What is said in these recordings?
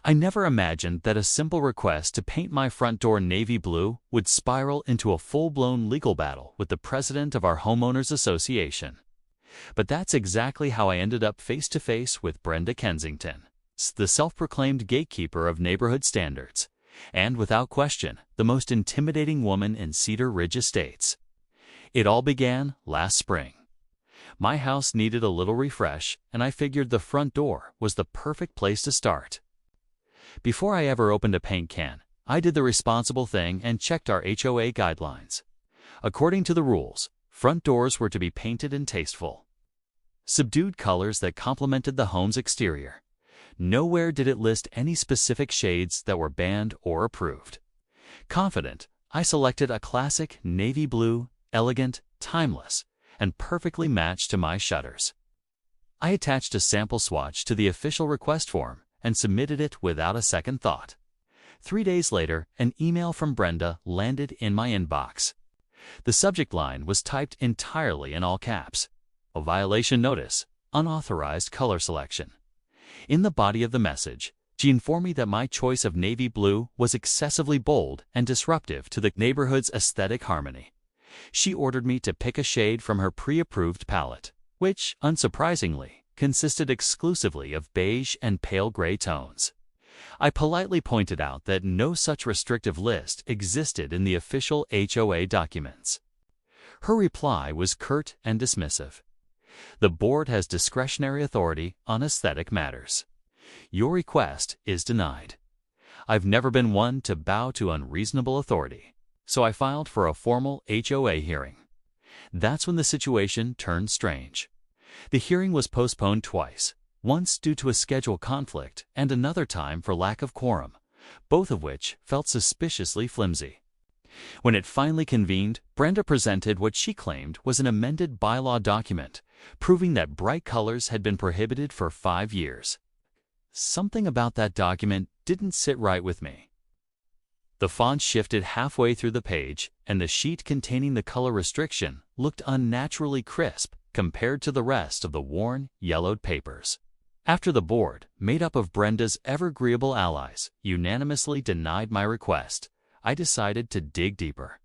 I never imagined that a simple request to paint my front door navy blue would spiral into a full-blown legal battle with the president of our homeowners association. But that's exactly how I ended up face-to-face with Brenda Kensington, the self-proclaimed gatekeeper of neighborhood standards, and without question, the most intimidating woman in Cedar Ridge Estates. It all began last spring. My house needed a little refresh, and I figured the front door was the perfect place to start. Before I ever opened a paint can, I did the responsible thing and checked our HOA guidelines. According to the rules, front doors were to be painted and tasteful. Subdued colors that complemented the home's exterior. Nowhere did it list any specific shades that were banned or approved. Confident, I selected a classic navy blue, elegant, timeless, and perfectly matched to my shutters. I attached a sample swatch to the official request form and submitted it without a second thought. 3 days later, an email from Brenda landed in my inbox. The subject line was typed entirely in all caps. A violation notice, unauthorized color selection. In the body of the message, she informed me that my choice of navy blue was excessively bold and disruptive to the neighborhood's aesthetic harmony. She ordered me to pick a shade from her pre-approved palette, which, unsurprisingly, consisted exclusively of beige and pale gray tones. I politely pointed out that no such restrictive list existed in the official HOA documents. Her reply was curt and dismissive. The board has discretionary authority on aesthetic matters. Your request is denied. I've never been one to bow to unreasonable authority, so I filed for a formal HOA hearing. That's when the situation turned strange. The hearing was postponed twice, once due to a schedule conflict and another time for lack of quorum, both of which felt suspiciously flimsy. When it finally convened, Brenda presented what she claimed was an amended bylaw document, proving that bright colors had been prohibited for 5 years. Something about that document didn't sit right with me. The font shifted halfway through the page, and the sheet containing the color restriction looked unnaturally crisp compared to the rest of the worn, yellowed papers. After the board, made up of Brenda's ever-agreeable allies, unanimously denied my request, I decided to dig deeper.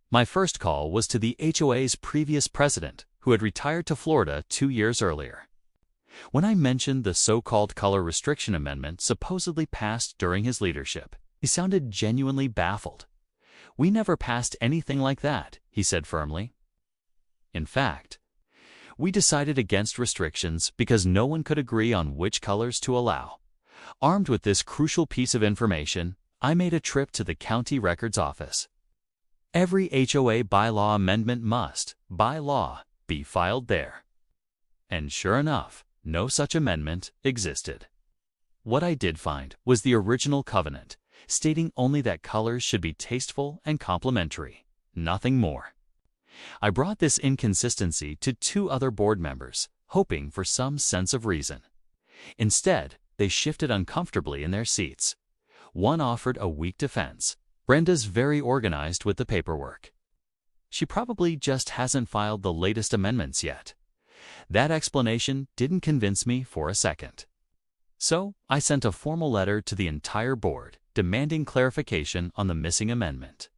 My first call was to the HOA's previous president, who had retired to Florida 2 years earlier. When I mentioned the so-called color restriction amendment supposedly passed during his leadership, he sounded genuinely baffled. "We never passed anything like that," he said firmly. In fact, we decided against restrictions because no one could agree on which colors to allow. Armed with this crucial piece of information, I made a trip to the county records office. Every HOA bylaw amendment must, by law, be filed there. And sure enough, no such amendment existed. What I did find was the original covenant, stating only that colors should be tasteful and complementary, nothing more. I brought this inconsistency to 2 other board members, hoping for some sense of reason. Instead, they shifted uncomfortably in their seats. One offered a weak defense. "Brenda's very organized with the paperwork. She probably just hasn't filed the latest amendments yet." That explanation didn't convince me for a second. So I sent a formal letter to the entire board, demanding clarification on the missing amendment.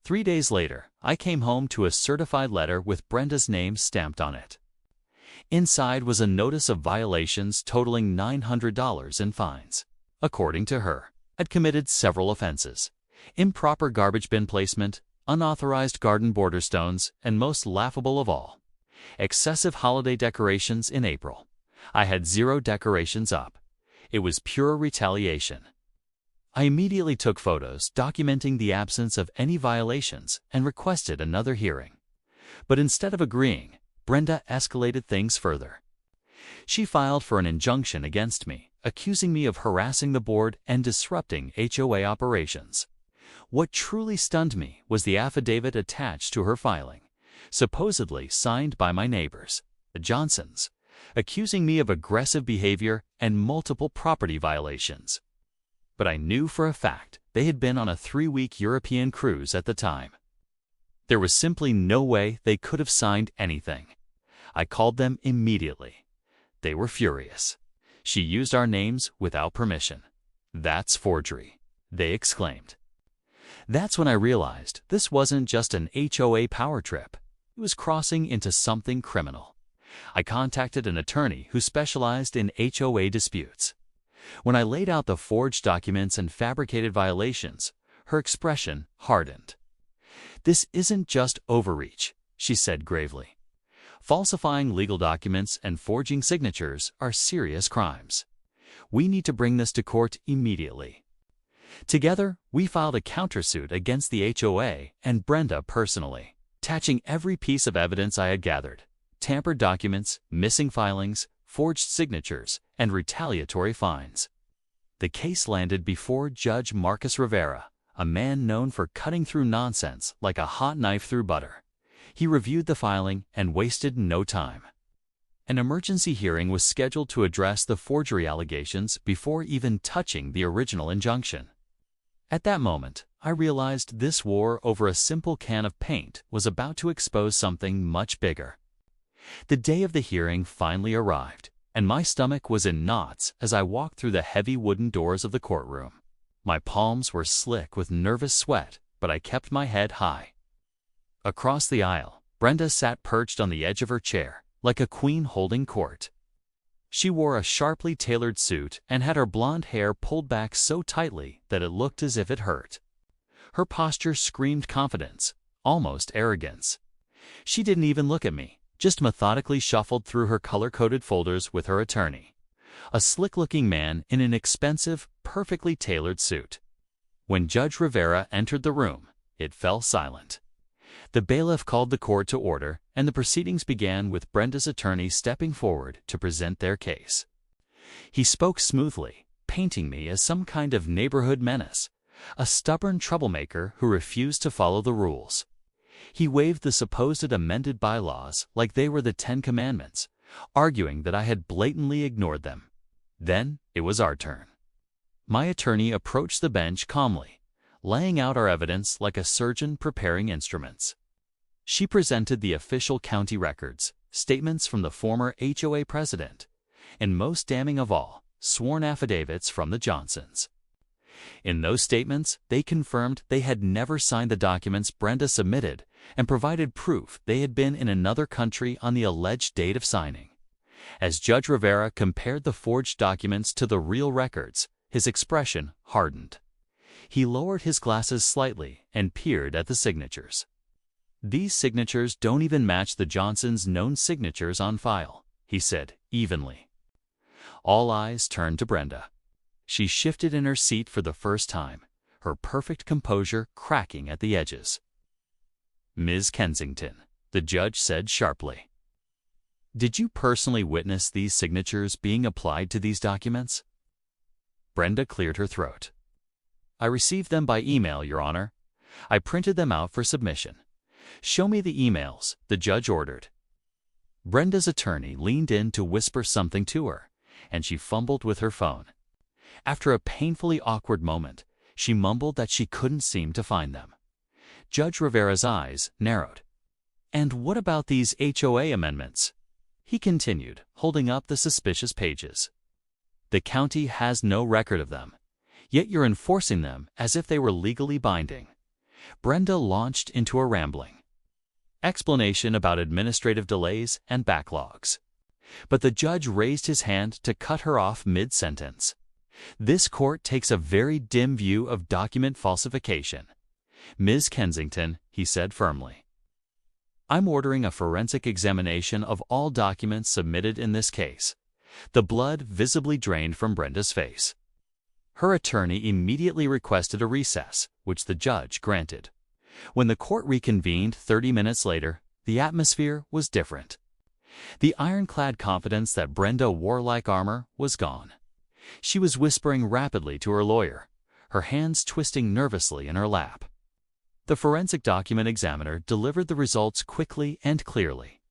3 days later, I came home to a certified letter with Brenda's name stamped on it. Inside was a notice of violations totaling $900 in fines. According to her, I'd committed several offenses: improper garbage bin placement, unauthorized garden border stones, and most laughable of all, excessive holiday decorations in April. I had 0 decorations up. It was pure retaliation. I immediately took photos documenting the absence of any violations and requested another hearing. But instead of agreeing, Brenda escalated things further. She filed for an injunction against me, accusing me of harassing the board and disrupting HOA operations. What truly stunned me was the affidavit attached to her filing, supposedly signed by my neighbors, the Johnsons, accusing me of aggressive behavior and multiple property violations. But I knew for a fact they had been on a 3-week European cruise at the time. There was simply no way they could have signed anything. I called them immediately. They were furious. She used our names without permission. "That's forgery," they exclaimed. That's when I realized this wasn't just an HOA power trip. It was crossing into something criminal. I contacted an attorney who specialized in HOA disputes. When I laid out the forged documents and fabricated violations, her expression hardened. "This isn't just overreach," she said gravely. "Falsifying legal documents and forging signatures are serious crimes. We need to bring this to court immediately." Together, we filed a countersuit against the HOA and Brenda personally, attaching every piece of evidence I had gathered: tampered documents, missing filings, forged signatures, and retaliatory fines. The case landed before Judge Marcus Rivera, a man known for cutting through nonsense like a hot knife through butter. He reviewed the filing and wasted no time. An emergency hearing was scheduled to address the forgery allegations before even touching the original injunction. At that moment, I realized this war over a simple can of paint was about to expose something much bigger. The day of the hearing finally arrived, and my stomach was in knots as I walked through the heavy wooden doors of the courtroom. My palms were slick with nervous sweat, but I kept my head high. Across the aisle, Brenda sat perched on the edge of her chair, like a queen holding court. She wore a sharply tailored suit and had her blonde hair pulled back so tightly that it looked as if it hurt. Her posture screamed confidence, almost arrogance. She didn't even look at me, just methodically shuffled through her color-coded folders with her attorney, a slick-looking man in an expensive, perfectly tailored suit. When Judge Rivera entered the room, it fell silent. The bailiff called the court to order, and the proceedings began with Brenda's attorney stepping forward to present their case. He spoke smoothly, painting me as some kind of neighborhood menace, a stubborn troublemaker who refused to follow the rules. He waved the supposed amended bylaws like they were the Ten Commandments, arguing that I had blatantly ignored them. Then it was our turn. My attorney approached the bench calmly, laying out our evidence like a surgeon preparing instruments. She presented the official county records, statements from the former HOA president, and most damning of all, sworn affidavits from the Johnsons. In those statements, they confirmed they had never signed the documents Brenda submitted and provided proof they had been in another country on the alleged date of signing. As Judge Rivera compared the forged documents to the real records, his expression hardened. He lowered his glasses slightly and peered at the signatures. "These signatures don't even match the Johnsons' known signatures on file," he said evenly. All eyes turned to Brenda. She shifted in her seat for the first time, her perfect composure cracking at the edges. "Ms. Kensington," the judge said sharply, "did you personally witness these signatures being applied to these documents?" Brenda cleared her throat. "I received them by email, Your Honor. I printed them out for submission." "Show me the emails," the judge ordered. Brenda's attorney leaned in to whisper something to her, and she fumbled with her phone. After a painfully awkward moment, she mumbled that she couldn't seem to find them. Judge Rivera's eyes narrowed. "And what about these HOA amendments?" he continued, holding up the suspicious pages. "The county has no record of them, yet you're enforcing them as if they were legally binding." Brenda launched into a rambling explanation about administrative delays and backlogs. But the judge raised his hand to cut her off mid-sentence. "This court takes a very dim view of document falsification. Ms. Kensington," he said firmly, "I'm ordering a forensic examination of all documents submitted in this case." The blood visibly drained from Brenda's face. Her attorney immediately requested a recess, which the judge granted. When the court reconvened 30 minutes later, the atmosphere was different. The ironclad confidence that Brenda wore like armor was gone. She was whispering rapidly to her lawyer, her hands twisting nervously in her lap. The forensic document examiner delivered the results quickly and clearly.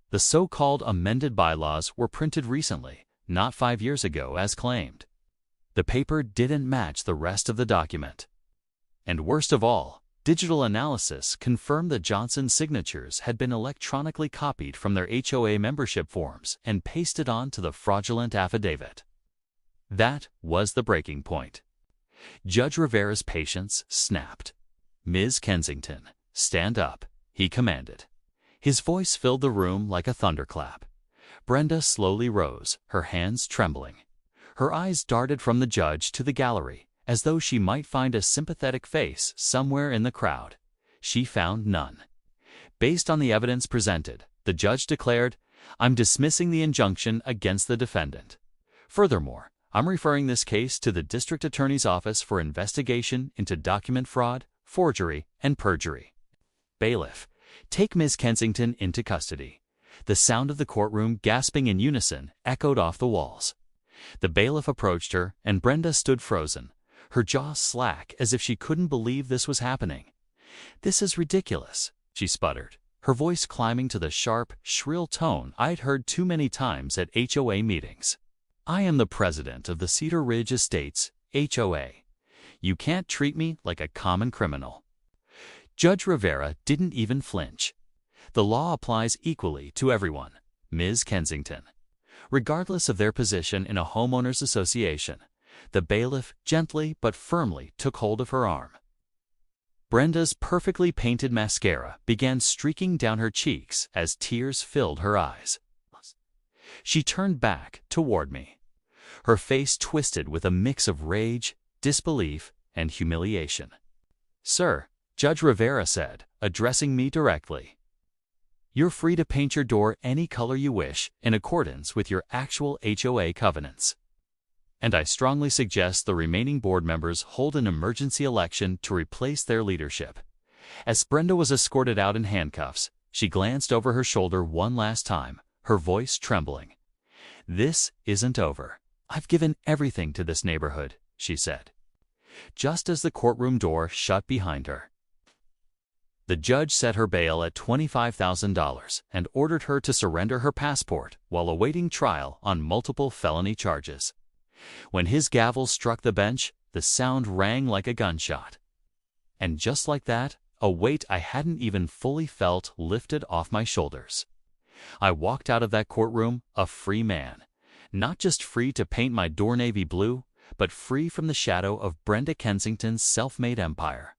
The so-called amended bylaws were printed recently, not 5 years ago as claimed. The paper didn't match the rest of the document. And worst of all, digital analysis confirmed that Johnson's signatures had been electronically copied from their HOA membership forms and pasted onto the fraudulent affidavit. That was the breaking point. Judge Rivera's patience snapped. "Ms. Kensington, stand up," he commanded. His voice filled the room like a thunderclap. Brenda slowly rose, her hands trembling. Her eyes darted from the judge to the gallery, as though she might find a sympathetic face somewhere in the crowd. She found none. Based on the evidence presented, the judge declared, "I'm dismissing the injunction against the defendant. Furthermore, I'm referring this case to the District Attorney's Office for investigation into document fraud, forgery, and perjury." Bailiff, "Take Ms. Kensington into custody." The sound of the courtroom gasping in unison echoed off the walls. The bailiff approached her, and Brenda stood frozen, her jaw slack as if she couldn't believe this was happening. "This is ridiculous," she sputtered, her voice climbing to the sharp, shrill tone I'd heard too many times at HOA meetings. "I am the president of the Cedar Ridge Estates, HOA. You can't treat me like a common criminal." Judge Rivera didn't even flinch. "The law applies equally to everyone, Ms. Kensington, regardless of their position in a homeowners association." The bailiff gently but firmly took hold of her arm. Brenda's perfectly painted mascara began streaking down her cheeks as tears filled her eyes. She turned back toward me, her face twisted with a mix of rage, disbelief, and humiliation. "Sir," Judge Rivera said, addressing me directly, "you're free to paint your door any color you wish in accordance with your actual HOA covenants. And I strongly suggest the remaining board members hold an emergency election to replace their leadership." As Brenda was escorted out in handcuffs, she glanced over her shoulder one last time, her voice trembling. "This isn't over. I've given everything to this neighborhood," she said, just as the courtroom door shut behind her. The judge set her bail at $25,000 and ordered her to surrender her passport while awaiting trial on multiple felony charges. When his gavel struck the bench, the sound rang like a gunshot. And just like that, a weight I hadn't even fully felt lifted off my shoulders. I walked out of that courtroom a free man, not just free to paint my door navy blue, but free from the shadow of Brenda Kensington's self-made empire.